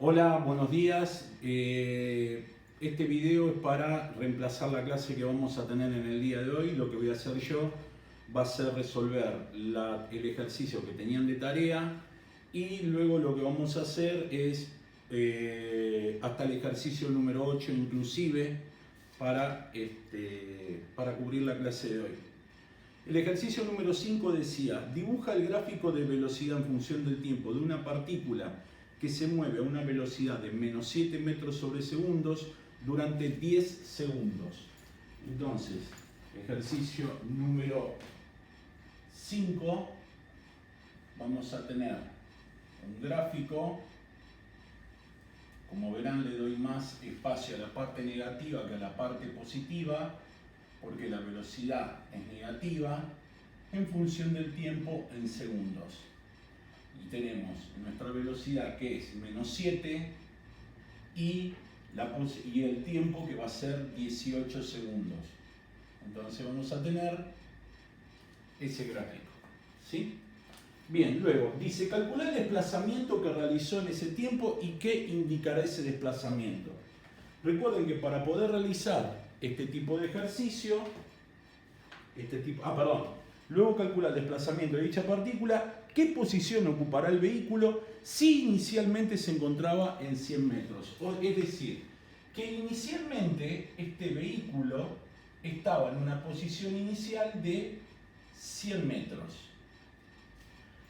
Hola, buenos días. Este video es para reemplazar la clase que vamos a tener en el día de hoy. Lo que voy a hacer yo va a ser resolver el ejercicio que tenían de tarea y luego lo que vamos a hacer es hasta el ejercicio número 8 inclusive para cubrir la clase de hoy. El ejercicio número 5 decía: dibuja el gráfico de velocidad en función del tiempo de una partícula que se mueve a una velocidad de menos 7 metros sobre segundos durante 10 segundos. Entonces, ejercicio número 5, vamos a tener un gráfico. Como verán, le doy más espacio a la parte negativa que a la parte positiva, porque la velocidad es negativa en función del tiempo en segundos. Y tenemos nuestra velocidad que es menos 7 y el tiempo que va a ser 18 segundos. Entonces vamos a tener ese gráfico, ¿sí? Bien, luego dice: calcula el desplazamiento que realizó en ese tiempo y qué indicará ese desplazamiento. Recuerden que para poder realizar este tipo de ejercicio, luego calcula el desplazamiento de dicha partícula, qué posición ocupará el vehículo si inicialmente se encontraba en 100 metros. Es decir, que inicialmente este vehículo estaba en una posición inicial de 100 metros.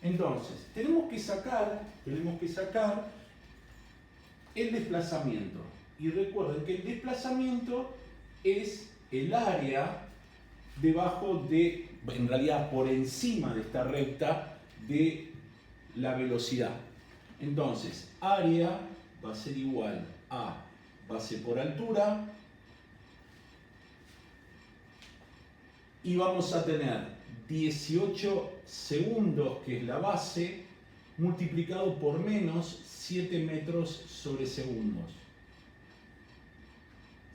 Entonces, tenemos que sacar el desplazamiento. Y recuerden que el desplazamiento es el área debajo de, en realidad por encima de esta recta de la velocidad. Entonces, área va a ser igual a base por altura, y vamos a tener 18 segundos, que es la base, multiplicado por menos 7 metros sobre segundos.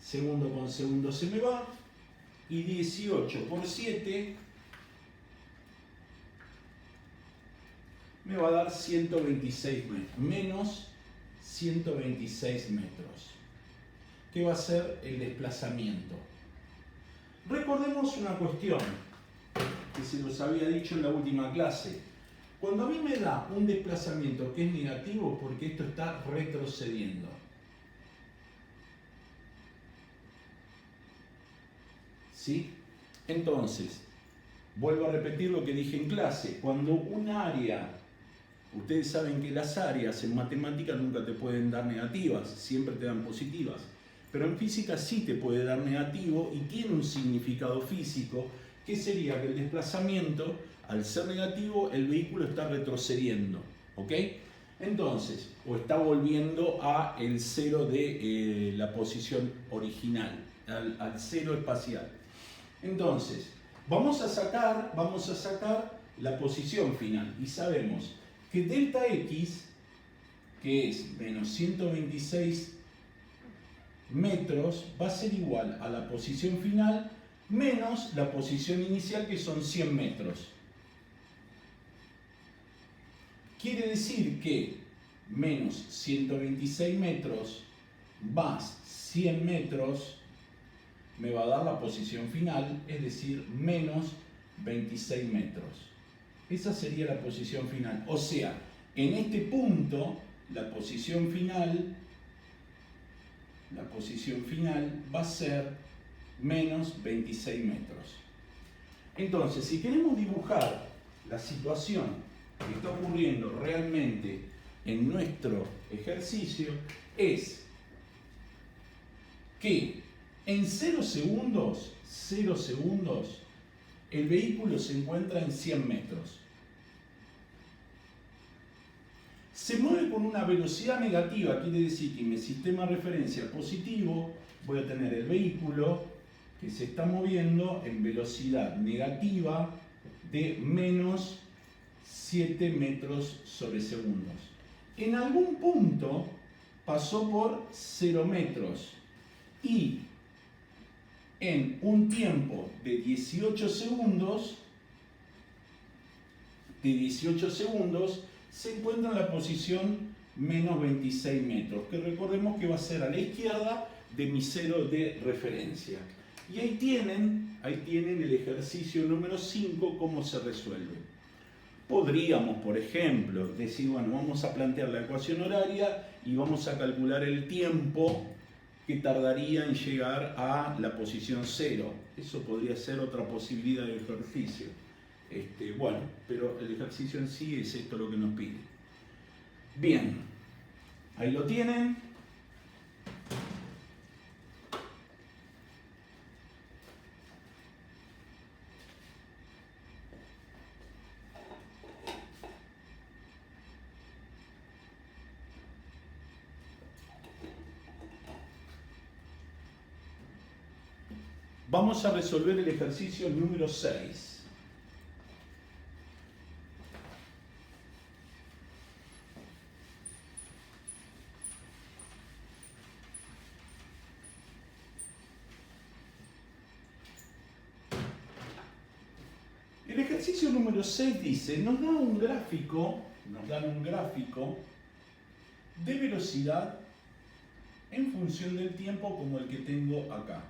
Segundo con segundo se me va, y 18 por 7 me va a dar 126 metros, menos 126 metros, que va a ser el desplazamiento. Recordemos una cuestión que se los había dicho en la última clase. Cuando a mí me da un desplazamiento que es negativo, porque esto está retrocediendo. ¿Sí? Entonces, vuelvo a repetir lo que dije en clase. Cuando un área, ustedes saben que las áreas en matemáticas nunca te pueden dar negativas, siempre te dan positivas. Pero en física sí te puede dar negativo y tiene un significado físico, que sería que el desplazamiento, al ser negativo, el vehículo está retrocediendo. ¿Ok? Entonces, o está volviendo a el cero de la posición original, al cero espacial. Entonces, vamos a sacar la posición final y sabemos que delta x, que es menos 126 metros, va a ser igual a la posición final menos la posición inicial, que son 100 metros. Quiere decir que menos 126 metros más 100 metros me va a dar la posición final, es decir, menos 26 metros. Esa sería la posición final. O sea, en este punto, la posición final va a ser menos 26 metros. Entonces, si queremos dibujar la situación que está ocurriendo realmente en nuestro ejercicio, es que en 0 segundos, el vehículo se encuentra en 100 metros. Se mueve con una velocidad negativa, quiere decir que en mi sistema de referencia positivo voy a tener el vehículo que se está moviendo en velocidad negativa de menos 7 metros sobre segundos. En algún punto pasó por 0 metros y en un tiempo de 18 segundos, se encuentra en la posición menos 26 metros, que recordemos que va a ser a la izquierda de mi cero de referencia. Y ahí tienen el ejercicio número 5, cómo se resuelve. Podríamos, por ejemplo, decir, bueno, vamos a plantear la ecuación horaria y vamos a calcular el tiempo que tardaría en llegar a la posición 0. Eso podría ser otra posibilidad de ejercicio. Bueno, pero el ejercicio en sí es esto lo que nos pide. Bien, ahí lo tienen. Vamos a resolver el ejercicio número 6. El ejercicio número 6 dice, nos dan un gráfico de velocidad en función del tiempo como el que tengo acá.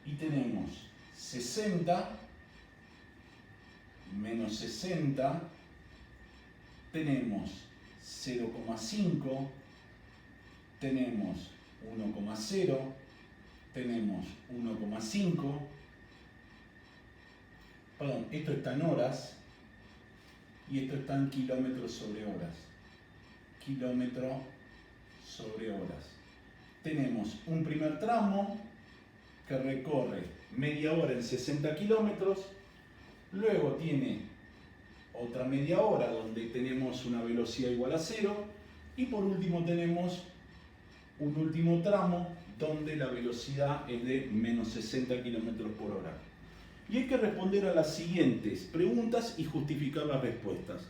Y tenemos 60 menos 60, tenemos 0,5, tenemos 1,0, tenemos 1,5, perdón, esto está en horas y esto está en kilómetros sobre horas. Kilómetro sobre horas. Tenemos un primer tramo que recorre media hora en 60 kilómetros, luego tiene otra media hora donde tenemos una velocidad igual a 0 y por último tenemos un último tramo donde la velocidad es de menos 60 kilómetros por hora. Y hay que responder a las siguientes preguntas y justificar las respuestas.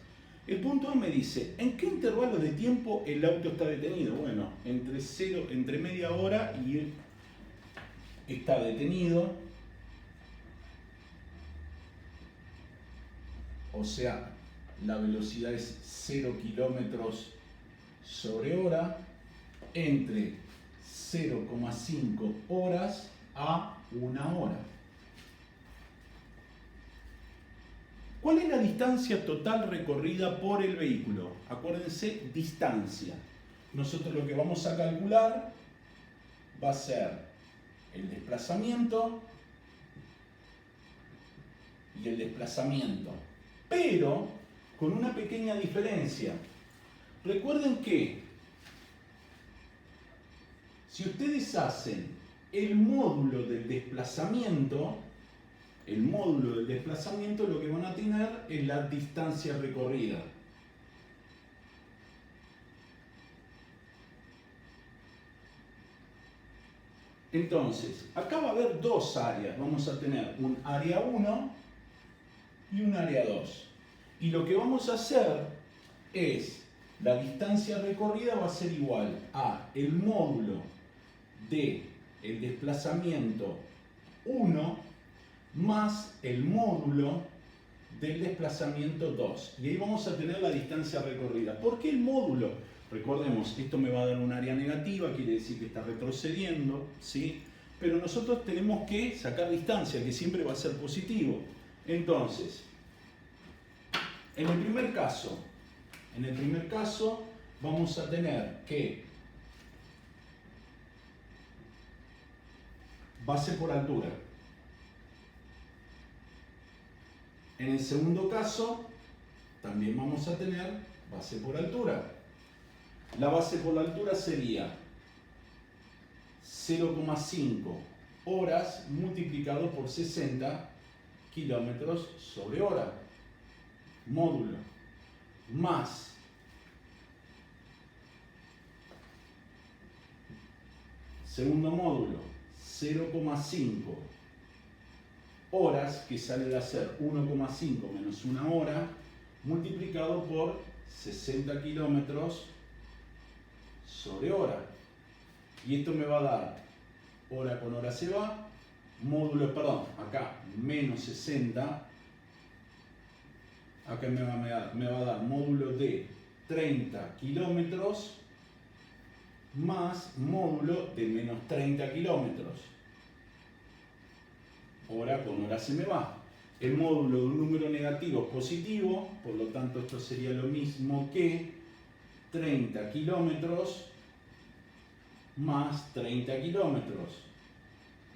El punto A me dice, ¿en qué intervalo de tiempo el auto está detenido? Bueno, entre media hora y está detenido, o sea, la velocidad es 0 kilómetros sobre hora, entre 0,5 horas a 1 hora. ¿Cuál es la distancia total recorrida por el vehículo? Acuérdense, distancia. Nosotros lo que vamos a calcular va a ser el desplazamiento y el desplazamiento, pero con una pequeña diferencia. Recuerden que si ustedes hacen el módulo del desplazamiento, lo que van a tener es la distancia recorrida. Entonces, acá va a haber dos áreas. Vamos a tener un área 1 y un área 2. Y lo que vamos a hacer es, la distancia recorrida va a ser igual a el módulo del desplazamiento 1 más el módulo del desplazamiento 2. Y ahí vamos a tener la distancia recorrida. ¿Por qué el módulo? Recordemos, esto me va a dar un área negativa, quiere decir que está retrocediendo, ¿sí? Pero nosotros tenemos que sacar distancia, que siempre va a ser positivo. Entonces, en el primer caso vamos a tener que base por altura. En el segundo caso, también vamos a tener base por altura. La base por la altura sería 0,5 horas multiplicado por 60 kilómetros sobre hora. Módulo. Más segundo módulo, 0,5 horas, que sale a ser 1,5 menos 1 hora, multiplicado por 60 kilómetros sobre hora. Y esto me va a dar, hora con hora se va, módulo, perdón, acá menos 60, acá me va a dar módulo de 30 kilómetros más módulo de menos 30 kilómetros. Hora con hora se me va. El módulo de un número negativo es positivo, por lo tanto esto sería lo mismo que 30 kilómetros más 30 kilómetros.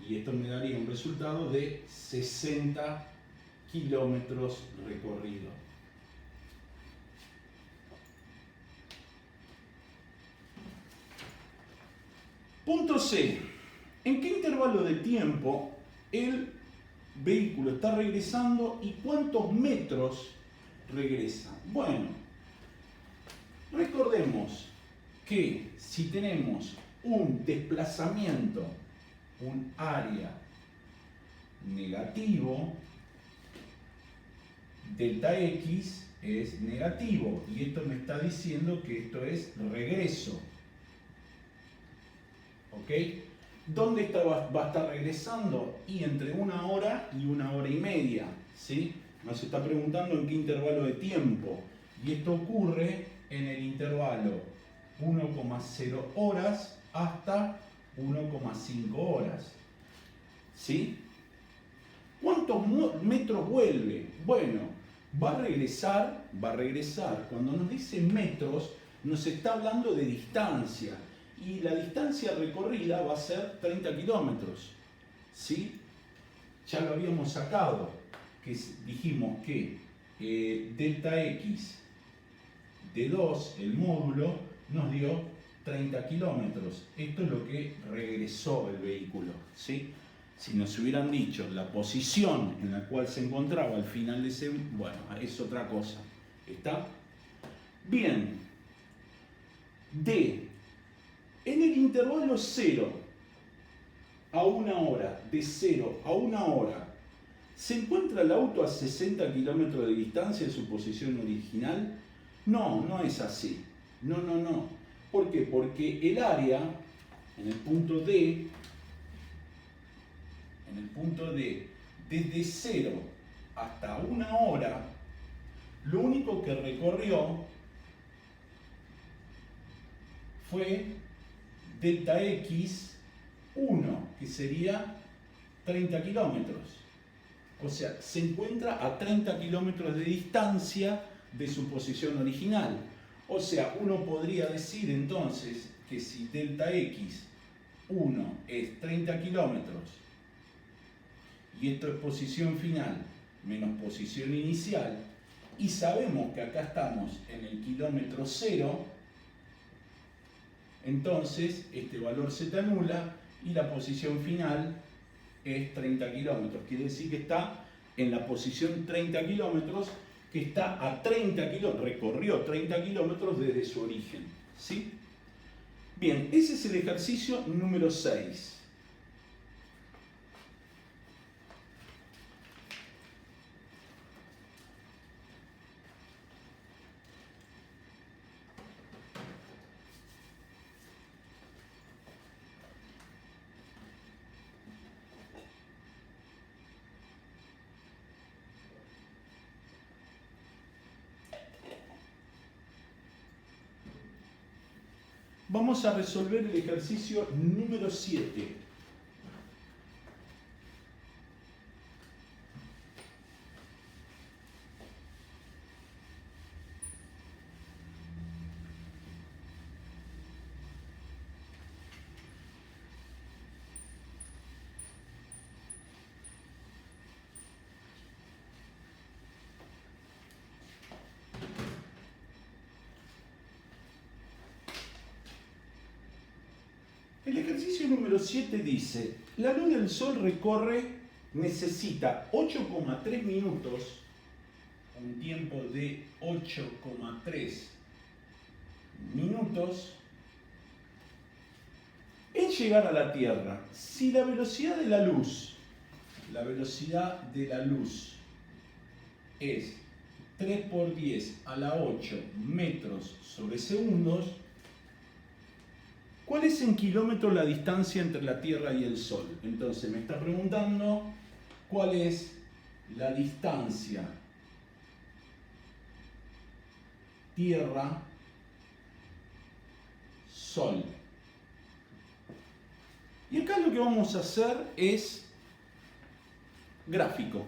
Y esto me daría un resultado de 60 kilómetros recorridos. Punto C. ¿En qué intervalo de tiempo el vehículo está regresando y cuántos metros regresa? Bueno, recordemos que si tenemos un desplazamiento, un área negativo, delta X es negativo y esto me está diciendo que esto es regreso. ¿Ok? ¿Dónde va a estar regresando? Y entre 1 hora y 1 hora y media. ¿Sí? Nos está preguntando en qué intervalo de tiempo. Y esto ocurre en el intervalo 1,0 horas hasta 1,5 horas. ¿Sí? ¿Cuántos metros vuelve? Bueno, va a regresar. Cuando nos dice metros, nos está hablando de distancia. Y la distancia recorrida va a ser 30 kilómetros. ¿Sí? Ya lo habíamos sacado, que dijimos que delta X de 2, el módulo, nos dio 30 kilómetros. Esto es lo que regresó el vehículo. ¿Sí? Si nos hubieran dicho la posición en la cual se encontraba al final de ese, bueno, es otra cosa. ¿Está? Bien. D. En el intervalo 0 a 1 hora, de 0 a 1 hora, ¿se encuentra el auto a 60 kilómetros de distancia de su posición original? No, no es así. No. ¿Por qué? Porque el área, en el punto D, desde 0 hasta 1 hora, lo único que recorrió fue delta X 1, que sería 30 kilómetros. O sea, se encuentra a 30 kilómetros de distancia de su posición original. O sea, uno podría decir entonces que si delta X 1 es 30 kilómetros y esto es posición final menos posición inicial, y sabemos que acá estamos en el kilómetro 0, entonces este valor se te anula y la posición final es 30 kilómetros. Quiere decir que está en la posición 30 kilómetros, que está a 30 kilómetros, recorrió 30 kilómetros desde su origen. ¿Sí? Bien, ese es el ejercicio número 6. Vamos a resolver el ejercicio número 7. El ejercicio número 7 dice, la luz del sol necesita 8,3 minutos, un tiempo de 8,3 minutos, en llegar a la Tierra. Si la velocidad de la luz es 3 por 10 a la 8 metros sobre segundos, ¿Cuál es en kilómetros la distancia entre la Tierra y el Sol? Entonces me está preguntando cuál es la distancia Tierra-Sol. Y acá lo que vamos a hacer es gráfico.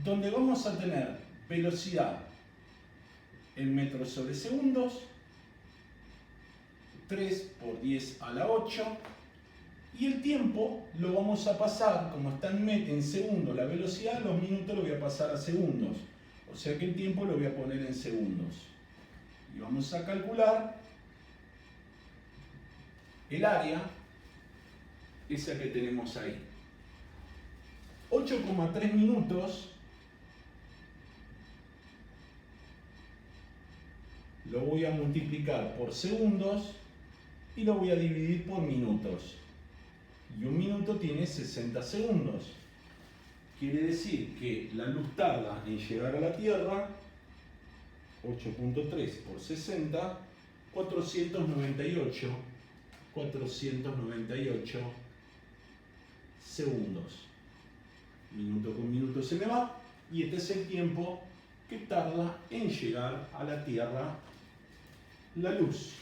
Donde vamos a tener velocidad en metros sobre segundos, 3 por 10 a la 8, y el tiempo lo vamos a pasar, como está en segundos la velocidad, los minutos lo voy a pasar a segundos, o sea que el tiempo lo voy a poner en segundos. Y vamos a calcular el área, esa que tenemos ahí. 8,3 minutos lo voy a multiplicar por segundos y lo voy a dividir por minutos. Y un minuto tiene 60 segundos. Quiere decir que la luz tarda en llegar a la Tierra, 8.3 por 60, 498 segundos. Minuto con minuto se me va, y este es el tiempo que tarda en llegar a la Tierra la luz.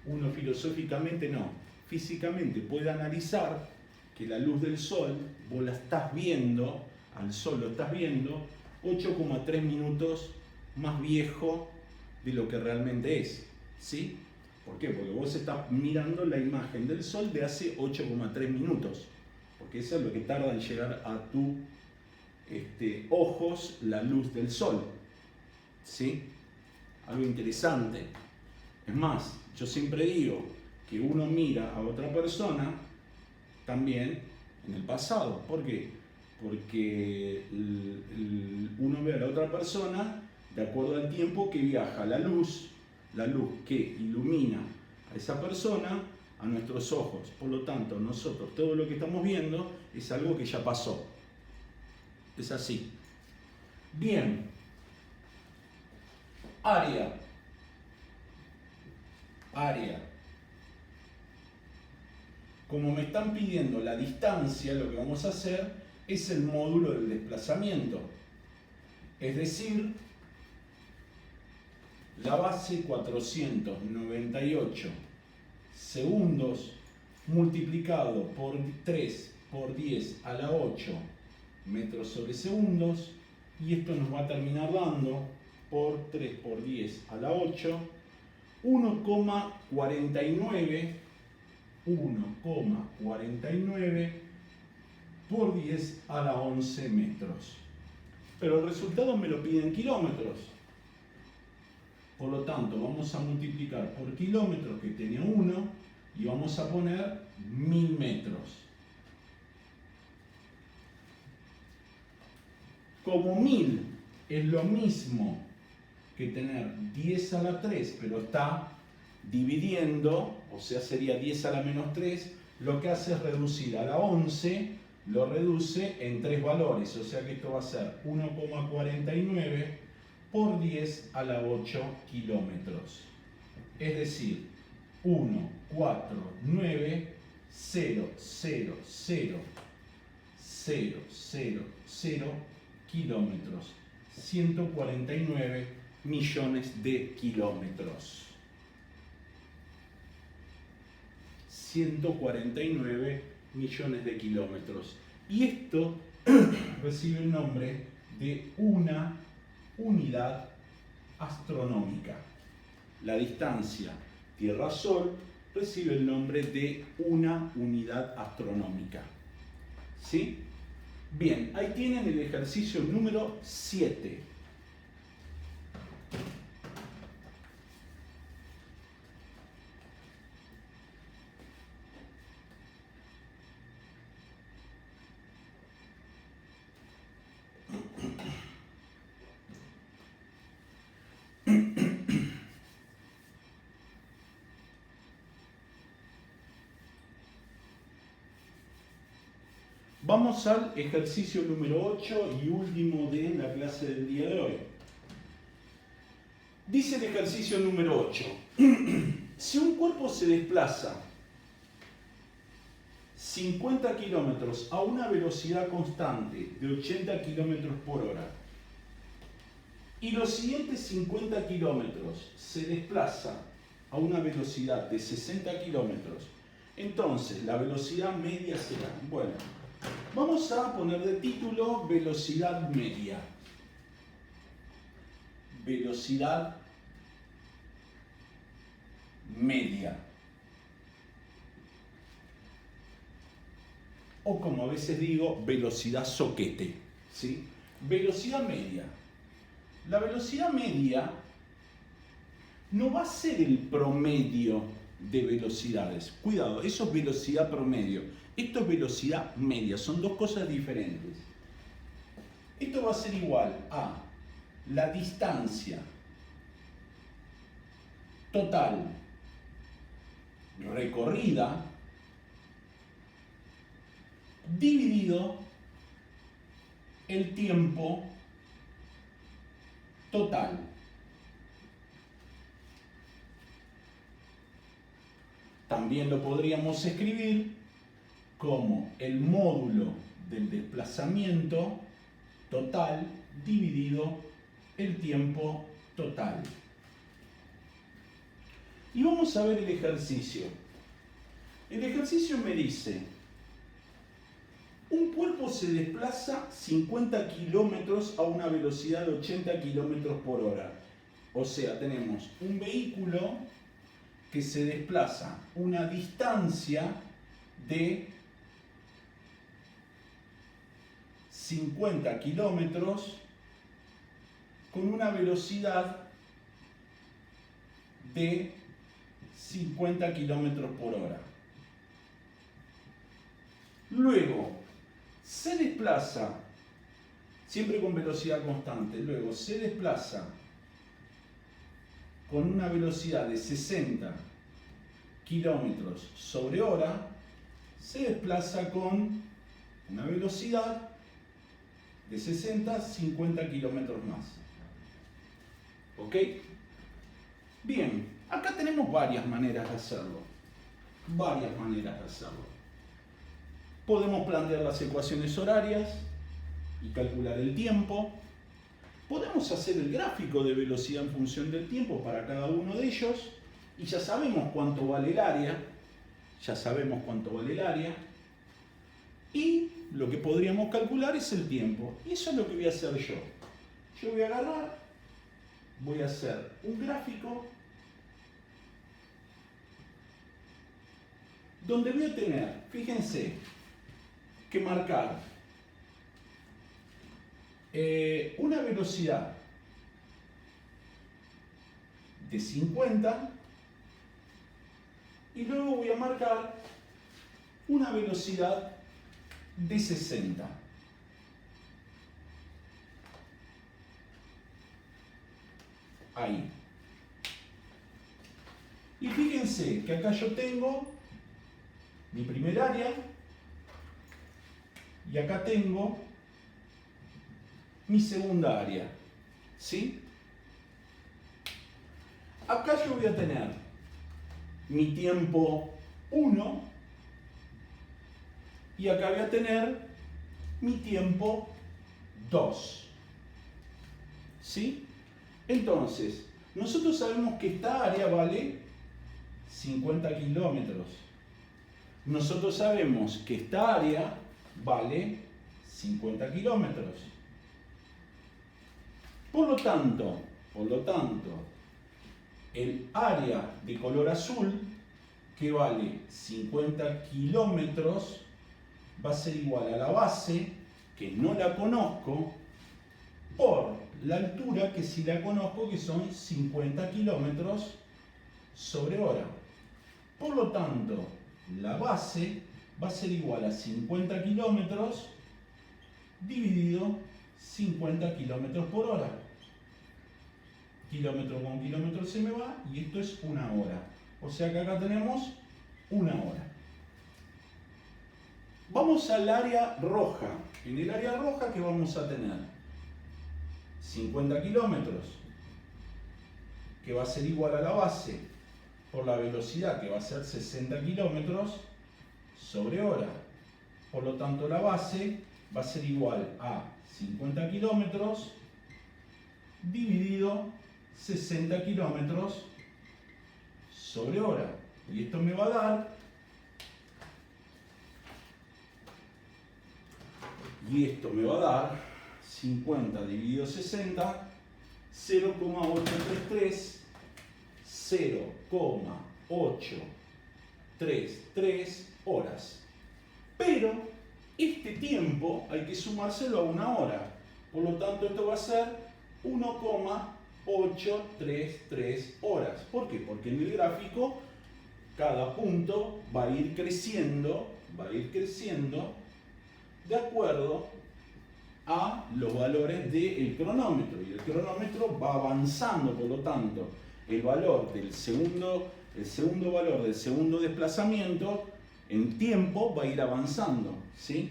Uno filosóficamente no, físicamente puede analizar que la luz del Sol, vos la estás viendo, al Sol lo estás viendo 8,3 minutos más viejo de lo que realmente es, ¿sí? ¿Por qué? Porque vos estás mirando la imagen del Sol de hace 8,3 minutos, porque eso es lo que tarda en llegar a tu ojos la luz del Sol, ¿sí? Algo interesante. Es más, yo siempre digo que uno mira a otra persona también en el pasado. ¿Por qué? Porque uno ve a la otra persona de acuerdo al tiempo que viaja la luz que ilumina a esa persona a nuestros ojos. Por lo tanto, nosotros todo lo que estamos viendo es algo que ya pasó. Es así. Bien. Área. Como me están pidiendo la distancia, lo que vamos a hacer es el módulo del desplazamiento. Es decir, la base 498 segundos multiplicado por 3 por 10 a la 8 metros sobre segundos, y esto nos va a terminar dando por 3 por 10 a la 8 1,49 por 10 a la 11 metros. Pero el resultado me lo pide en kilómetros. Por lo tanto, vamos a multiplicar por kilómetros, que tenía 1, y vamos a poner 1000 metros. Como 1000 es lo mismo que tener 10 a la 3, pero está dividiendo, o sea, sería 10 a la menos 3, lo que hace es reducir a la 11, lo reduce en 3 valores, o sea que esto va a ser 1,49 por 10 a la 8 kilómetros. Es decir, 1, 4, 9, 0, 0, 0, 0, 0, 0 kilómetros. 149 millones de kilómetros. 149 millones de kilómetros. Y esto recibe el nombre de una unidad astronómica. La distancia Tierra-Sol recibe el nombre de una unidad astronómica. ¿Sí? Bien, ahí tienen el ejercicio número 7. Vamos al ejercicio número 8 y último de la clase del día de hoy. Dice el ejercicio número 8. Si un cuerpo se desplaza 50 kilómetros a una velocidad constante de 80 kilómetros por hora y los siguientes 50 kilómetros se desplaza a una velocidad de 60 kilómetros, entonces la velocidad media será, bueno, vamos a poner de título velocidad media. Velocidad media. O como a veces digo, velocidad soquete, ¿sí? Velocidad media. La velocidad media no va a ser el promedio de velocidades. Cuidado, eso es velocidad promedio. Esto es velocidad media, son dos cosas diferentes. Esto va a ser igual a la distancia total recorrida dividido el tiempo total. También lo podríamos escribir como el módulo del desplazamiento total dividido el tiempo total. Y vamos a ver el ejercicio. El ejercicio me dice, un cuerpo se desplaza 50 kilómetros a una velocidad de 80 kilómetros por hora. O sea, tenemos un vehículo que se desplaza una distancia de 50 kilómetros con una velocidad de 50 kilómetros por hora. Luego, se desplaza, siempre con velocidad constante, luego se desplaza con una velocidad de 60 kilómetros sobre hora, se desplaza con una velocidad de 50 kilómetros más. ¿Ok? Bien, acá tenemos varias maneras de hacerlo. Varias maneras de hacerlo. Podemos plantear las ecuaciones horarias y calcular el tiempo. Podemos hacer el gráfico de velocidad en función del tiempo para cada uno de ellos. Y ya sabemos cuánto vale el área. Ya sabemos cuánto vale el área. Y lo que podríamos calcular es el tiempo. Y eso es lo que voy a hacer yo. Yo voy a agarrar, voy a hacer un gráfico donde voy a tener, fíjense, que marcar una velocidad de 50 y luego voy a marcar una velocidad de 60. Ahí. Y fíjense que acá yo tengo mi primer área y acá tengo mi segunda área. ¿Sí? Acá yo voy a tener mi tiempo 1 y acá voy a tener mi tiempo 2. ¿Sí? Entonces, nosotros sabemos que esta área vale 50 kilómetros. Nosotros sabemos que esta área vale 50 kilómetros. Por lo tanto, el área de color azul, que vale 50 kilómetros, va a ser igual a la base, que no la conozco, por la altura, que sí la conozco, que son 50 kilómetros sobre hora. Por lo tanto, la base va a ser igual a 50 kilómetros dividido 50 kilómetros por hora. Kilómetro con kilómetro se me va y esto es una hora. O sea que acá tenemos una hora. Vamos al área roja. En el área roja, ¿qué vamos a tener? 50 kilómetros, que va a ser igual a la base por la velocidad, que va a ser 60 kilómetros sobre hora. Por lo tanto, la base va a ser igual a 50 kilómetros dividido 60 kilómetros sobre hora. Y esto me va a dar, y 50 dividido 60, 0,833, 0,833 horas. Pero este tiempo hay que sumárselo a una hora. Por lo tanto, esto va a ser 1,833 horas. ¿Por qué? Porque en el gráfico cada punto va a ir creciendo de acuerdo a los valores del cronómetro. Y el cronómetro va avanzando, por lo tanto, el valor del segundo valor del segundo desplazamiento en tiempo va a ir avanzando, ¿sí?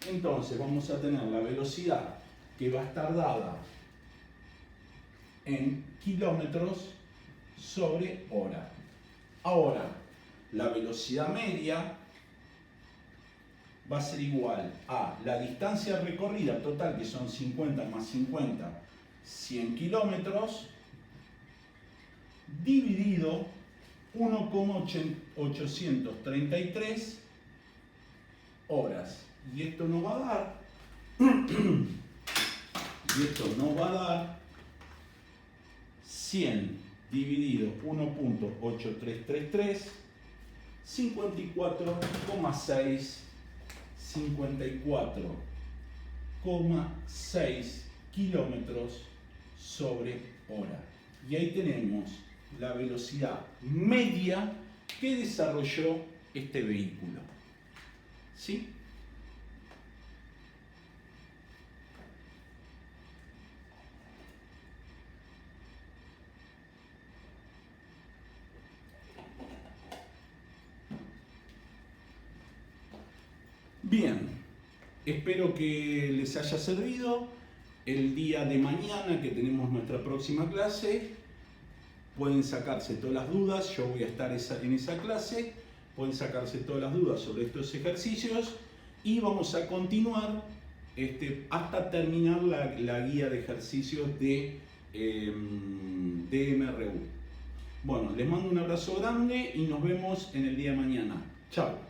Entonces vamos a tener la velocidad que va a estar dada en kilómetros sobre hora. Ahora, la velocidad media va a ser igual a la distancia recorrida total, que son 50 más 50, 100 kilómetros, dividido 1,833 horas. Y esto nos va a dar 100 dividido 1,8333, 54,6 kilómetros sobre hora. Y ahí tenemos la velocidad media que desarrolló este vehículo. ¿Sí? Bien, espero que les haya servido. El día de mañana, que tenemos nuestra próxima clase, pueden sacarse todas las dudas. Yo voy a estar en esa clase. Pueden sacarse todas las dudas sobre estos ejercicios y vamos a continuar hasta terminar la guía de ejercicios de MRU. Bueno, les mando un abrazo grande y nos vemos en el día de mañana. Chao.